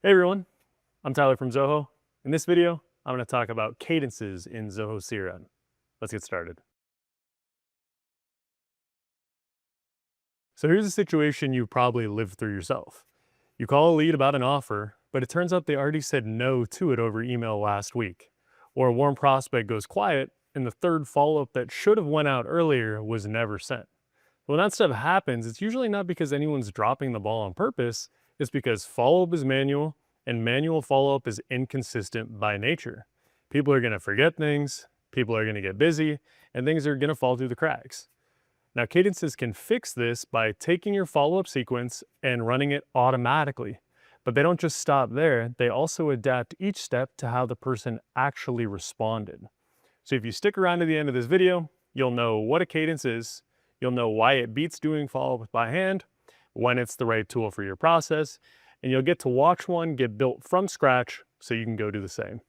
Hey everyone, I'm Tyler from Zoho. In this video, I'm going to talk about cadences in Zoho CRM. Let's get started. So here's a situation you probably lived through yourself. You call a lead about an offer, but it turns out they already said no to it over email last week. Or a warm prospect goes quiet and the third follow-up that should have went out earlier was never sent. When that stuff happens, it's usually not because anyone's dropping the ball on purpose, it's because follow-up is manual and manual follow-up is inconsistent by nature. People are going to forget things, people are going to get busy, and things are going to fall through the cracks. Now, Cadences can fix this by taking your follow-up sequence and running it automatically. But they don't just stop there, they also adapt each step to how the person actually responded. So if you stick around to the end of this video, you'll know what a cadence is, you'll know why it beats doing follow-up by hand, when it's the right tool for your process, and you'll get to watch one get built from scratch so you can go do the same.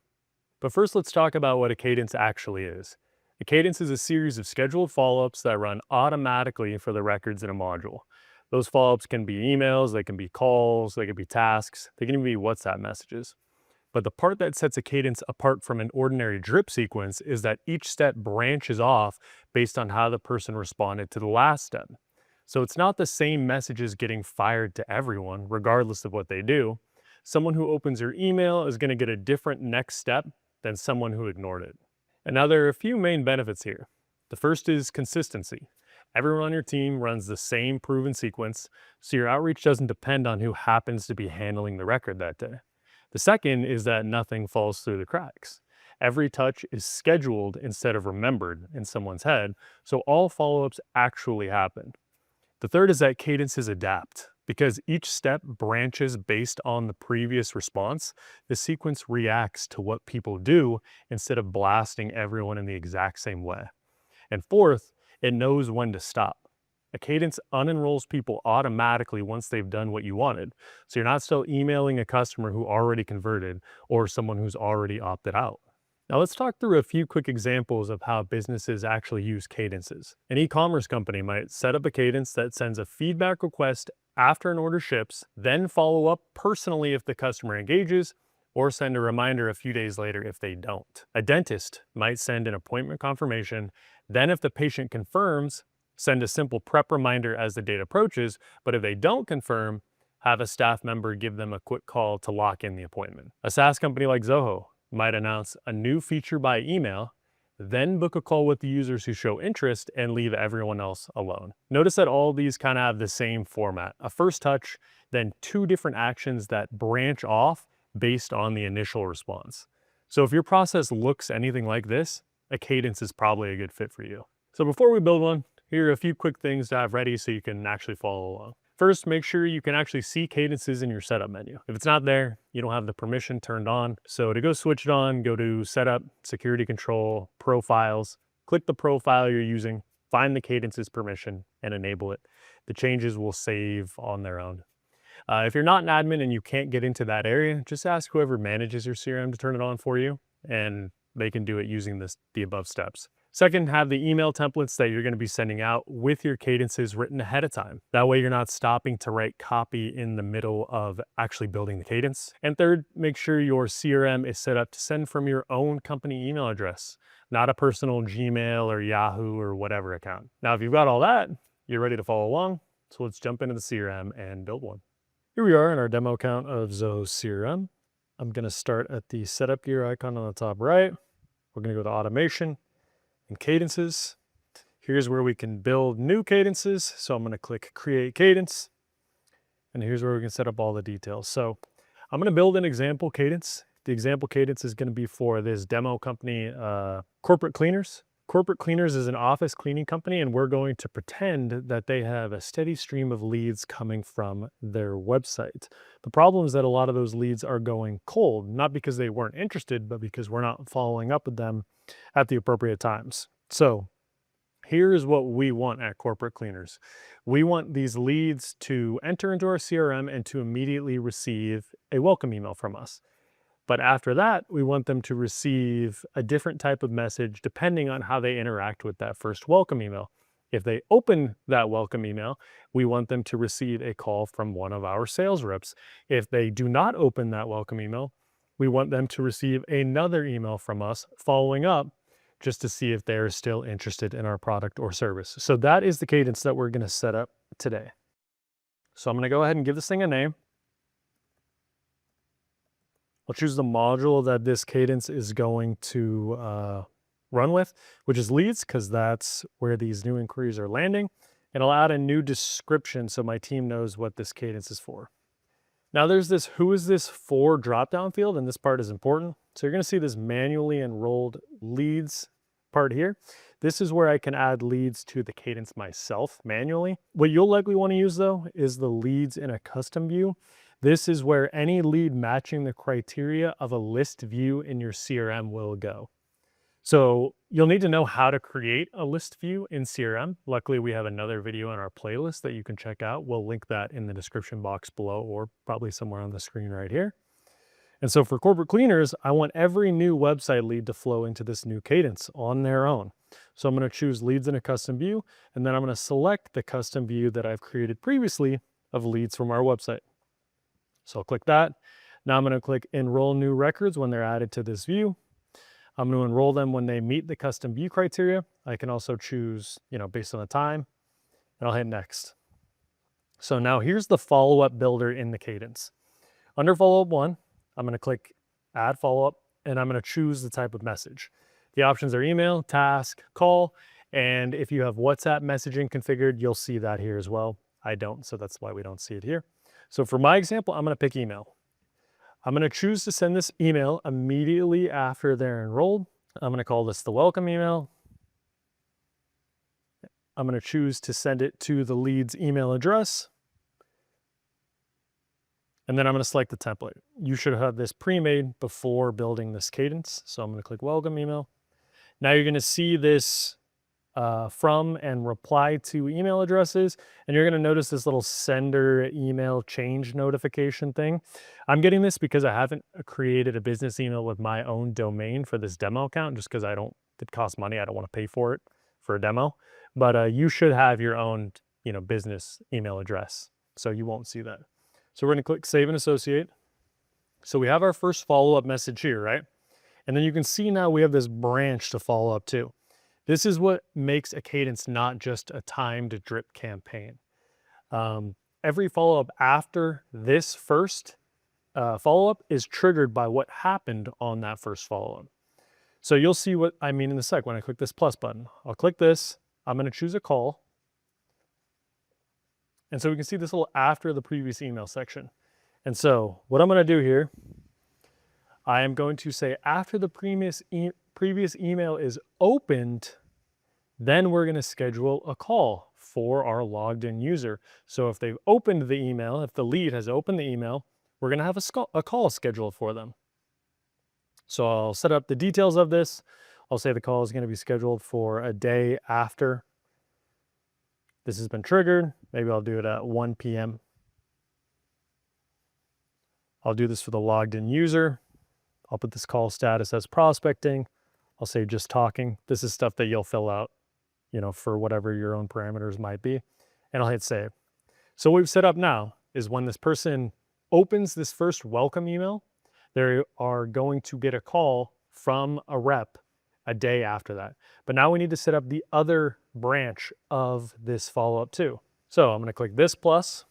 But first, let's talk about what a cadence actually is. A cadence is a series of scheduled follow-ups that run automatically for the records in a module. Those follow-ups can be emails, they can be calls, they can be tasks, they can even be WhatsApp messages. But the part that sets a cadence apart from an ordinary drip sequence is that each step branches off based on how the person responded to the last step. So it's not the same messages getting fired to everyone, regardless of what they do. Someone who opens your email is going to get a different next step than someone who ignored it. And now there are a few main benefits here. The first is consistency. Everyone on your team runs the same proven sequence, so your outreach doesn't depend on who happens to be handling the record that day. The second is that nothing falls through the cracks. Every touch is scheduled instead of remembered in someone's head, so all follow-ups actually happen. The third is that cadences adapt. Because each step branches based on the previous response, the sequence reacts to what people do instead of blasting everyone in the exact same way. And fourth, it knows when to stop. A cadence unenrolls people automatically once they've done what you wanted. So you're not still emailing a customer who already converted or someone who's already opted out. Now let's talk through a few quick examples of how businesses actually use cadences. An e-commerce company might set up a cadence that sends a feedback request after an order ships, then follow up personally if the customer engages, or send a reminder a few days later if they don't. A dentist might send an appointment confirmation, then if the patient confirms, send a simple prep reminder as the date approaches, but if they don't confirm, have a staff member give them a quick call to lock in the appointment. A SaaS company like Zoho might announce a new feature by email, then book a call with the users who show interest and leave everyone else alone. Notice that all these kind of have the same format. A first touch, then two different actions that branch off based on the initial response. So if your process looks anything like this, a cadence is probably a good fit for you. So before we build one, here are a few quick things to have ready so you can actually follow along. First, make sure you can actually see cadences in your setup menu. If it's not there, you don't have the permission turned on. So to go switch it on, go to Setup, Security Control, Profiles, click the profile you're using, find the cadences permission, and enable it. The changes will save on their own. If you're not an admin and you can't get into that area, just ask whoever manages your CRM to turn it on for you, and they can do it using the above steps. Second, have the email templates that you're going to be sending out with your cadences written ahead of time. That way you're not stopping to write copy in the middle of actually building the cadence. And third, make sure your CRM is set up to send from your own company email address, not a personal Gmail or Yahoo or whatever account. Now, if you've got all that, you're ready to follow along. So let's jump into the CRM and build one. Here we are in our demo account of Zoho CRM. I'm going to start at the setup gear icon on the top right. We're going to go to automation. And cadences, here's where we can build new cadences. So I'm going to click create cadence, and here's where we can set up all the details. So I'm going to build an example cadence. The example cadence is going to be for this demo company, Corporate Cleaners. Corporate Cleaners is an office cleaning company, and we're going to pretend that they have a steady stream of leads coming from their website. The problem is that a lot of those leads are going cold, not because they weren't interested, but because we're not following up with them at the appropriate times. So here's what we want at Corporate Cleaners. We want these leads to enter into our CRM and to immediately receive a welcome email from us. But after that, we want them to receive a different type of message depending on how they interact with that first welcome email. If they open that welcome email, we want them to receive a call from one of our sales reps. If they do not open that welcome email, we want them to receive another email from us following up just to see if they're still interested in our product or service. So that is the cadence that we're going to set up today. So I'm going to go ahead and give this thing a name. I'll choose the module that this cadence is going to run with, which is leads, because that's where these new inquiries are landing. And I'll add a new description so my team knows what this cadence is for. Now there's this who is this for drop-down field, and this part is important. So you're going to see this manually enrolled leads part here. This is where I can add leads to the cadence myself manually. What you'll likely want to use though is the leads in a custom view. This is where any lead matching the criteria of a list view in your CRM will go. So you'll need to know how to create a list view in CRM. Luckily, we have another video on our playlist that you can check out. We'll link that in the description box below or probably somewhere on the screen right here. And so for corporate cleaners, I want every new website lead to flow into this new cadence on their own. So I'm going to choose leads in a custom view, and then I'm going to select the custom view that I've created previously of leads from our website. So I'll click that. Now I'm going to click enroll new records when they're added to this view. I'm going to enroll them when they meet the custom view criteria. I can also choose, based on the time, and I'll hit next. So now here's the follow-up builder in the cadence. Under follow-up 1, I'm going to click add follow-up, and I'm going to choose the type of message. The options are email, task, call, and if you have WhatsApp messaging configured, you'll see that here as well. I don't, so that's why we don't see it here. So for my example, I'm going to pick email. I'm going to choose to send this email immediately after they're enrolled. I'm going to call this the welcome email. I'm going to choose to send it to the lead's email address. And then I'm going to select the template. You should have this pre-made before building this cadence. So I'm going to click welcome email. Now you're going to see this from and reply to email addresses. And you're going to notice this little sender email change notification thing. I'm getting this because I haven't created a business email with my own domain for this demo account, just because it costs money. I don't want to pay for it for a demo, but you should have your own, business email address. So you won't see that. So we're going to click save and associate. So we have our first follow-up message here, right? And then you can see now we have this branch to follow up to. This is what makes a cadence not just a timed drip campaign. Every follow-up after this first follow-up is triggered by what happened on that first follow-up. So you'll see what I mean in a sec when I click this plus button. I'll click this. I'm going to choose a call. And so we can see this little after the previous email section. And so what I'm going to do here, I am going to say after the previous email is opened, then we're going to schedule a call for our logged in user. So if they've opened the email, if the lead has opened the email, we're going to have a call scheduled for them. So I'll set up the details of this. I'll say the call is going to be scheduled for a day after this has been triggered. Maybe I'll do it at 1 p.m. I'll do this for the logged in user. I'll put this call status as prospecting. I'll say just talking. This is stuff that you'll fill out, for whatever your own parameters might be. And I'll hit save. So what we've set up now is when this person opens this first welcome email, they are going to get a call from a rep a day after that. But now we need to set up the other branch of this follow-up too. So I'm going to click this plus.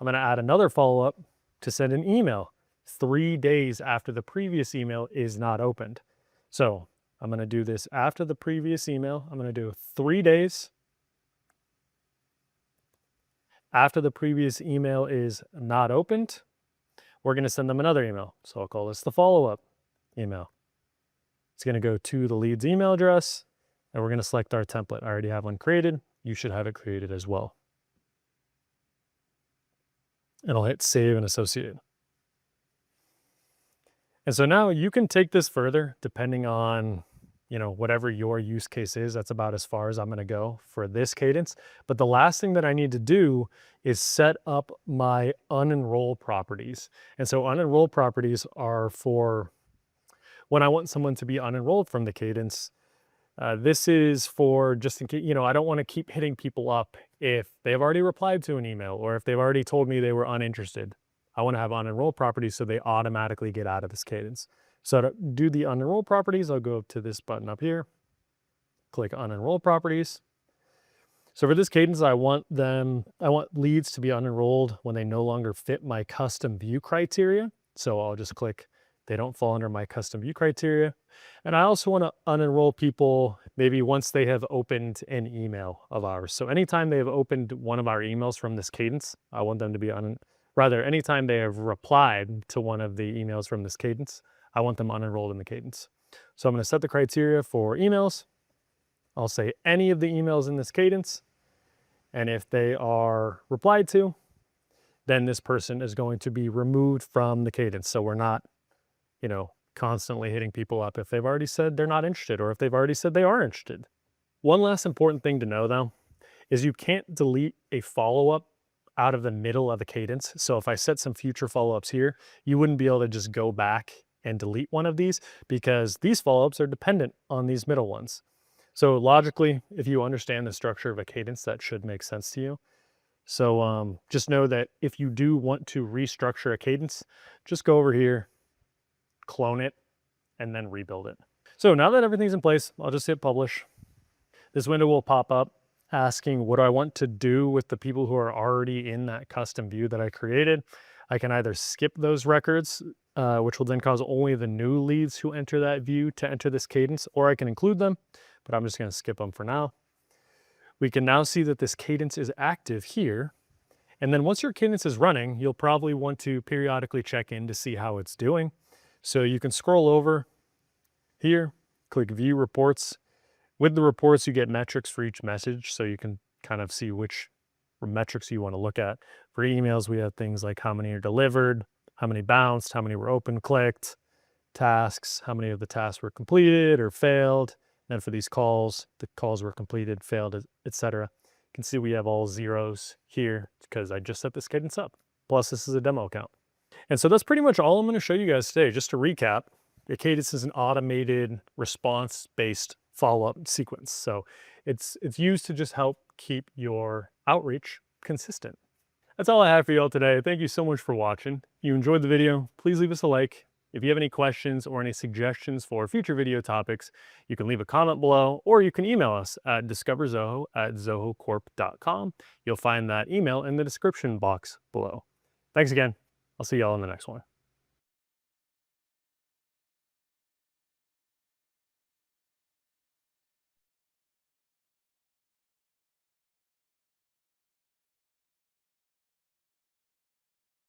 I'm going to add another follow-up to send an email 3 days after the previous email is not opened. So I'm going to do this after the previous email. I'm going to do 3 days after the previous email is not opened. We're going to send them another email. So I'll call this the follow-up email. It's going to go to the lead's email address, and we're going to select our template. I already have one created. You should have it created as well. And I'll hit save and associate. And so now you can take this further depending on, whatever your use case is. That's about as far as I'm going to go for this cadence. But the last thing that I need to do is set up my unenroll properties. And so unenroll properties are for when I want someone to be unenrolled from the cadence. This is for just in case, I don't want to keep hitting people up if they've already replied to an email or if they've already told me they were uninterested. I want to have unenroll properties so they automatically get out of this cadence. So to do the unenroll properties, I'll go up to this button up here, click unenroll properties. So for this cadence, I want leads to be unenrolled when they no longer fit my custom view criteria. So I'll just click, they don't fall under my custom view criteria. And I also want to unenroll people maybe once they have opened an email of ours. So anytime they have opened one of our emails from this cadence, I want them to be anytime they have replied to one of the emails from this cadence, I want them unenrolled in the cadence. So I'm going to set the criteria for emails. I'll say any of the emails in this cadence. And if they are replied to, then this person is going to be removed from the cadence. So we're not, constantly hitting people up if they've already said they're not interested or if they've already said they are interested. One last important thing to know though, is you can't delete a follow-up out of the middle of a cadence. So if I set some future follow-ups here, you wouldn't be able to just go back and delete one of these because these follow-ups are dependent on these middle ones. So logically, if you understand the structure of a cadence, that should make sense to you. So just know that if you do want to restructure a cadence, just go over here, clone it, and then rebuild it. So now that everything's in place, I'll just hit publish. This window will pop up asking what do I want to do with the people who are already in that custom view that I created. I can either skip those records, which will then cause only the new leads who enter that view to enter this cadence, or I can include them, but I'm just going to skip them for now. We can now see that this cadence is active here. And then once your cadence is running, you'll probably want to periodically check in to see how it's doing. So you can scroll over here, click view reports. With the reports, you get metrics for each message. So you can kind of see which metrics you want to look at. For emails, we have things like how many are delivered, how many bounced, how many were open clicked, tasks, how many of the tasks were completed or failed. And for these calls, the calls were completed, failed, etc. You can see we have all zeros here because I just set this cadence up. Plus, this is a demo account. And so that's pretty much all I'm going to show you guys today. Just to recap, a cadence is an automated response-based follow-up sequence. So it's used to just help keep your outreach consistent. That's all I have for you all today. Thank you so much for watching. If you enjoyed the video, please leave us a like. If you have any questions or any suggestions for future video topics, you can leave a comment below, or you can email us at discoverzoho@zohocorp.com. You'll find that email in the description box below. Thanks again. I'll see y'all in the next one.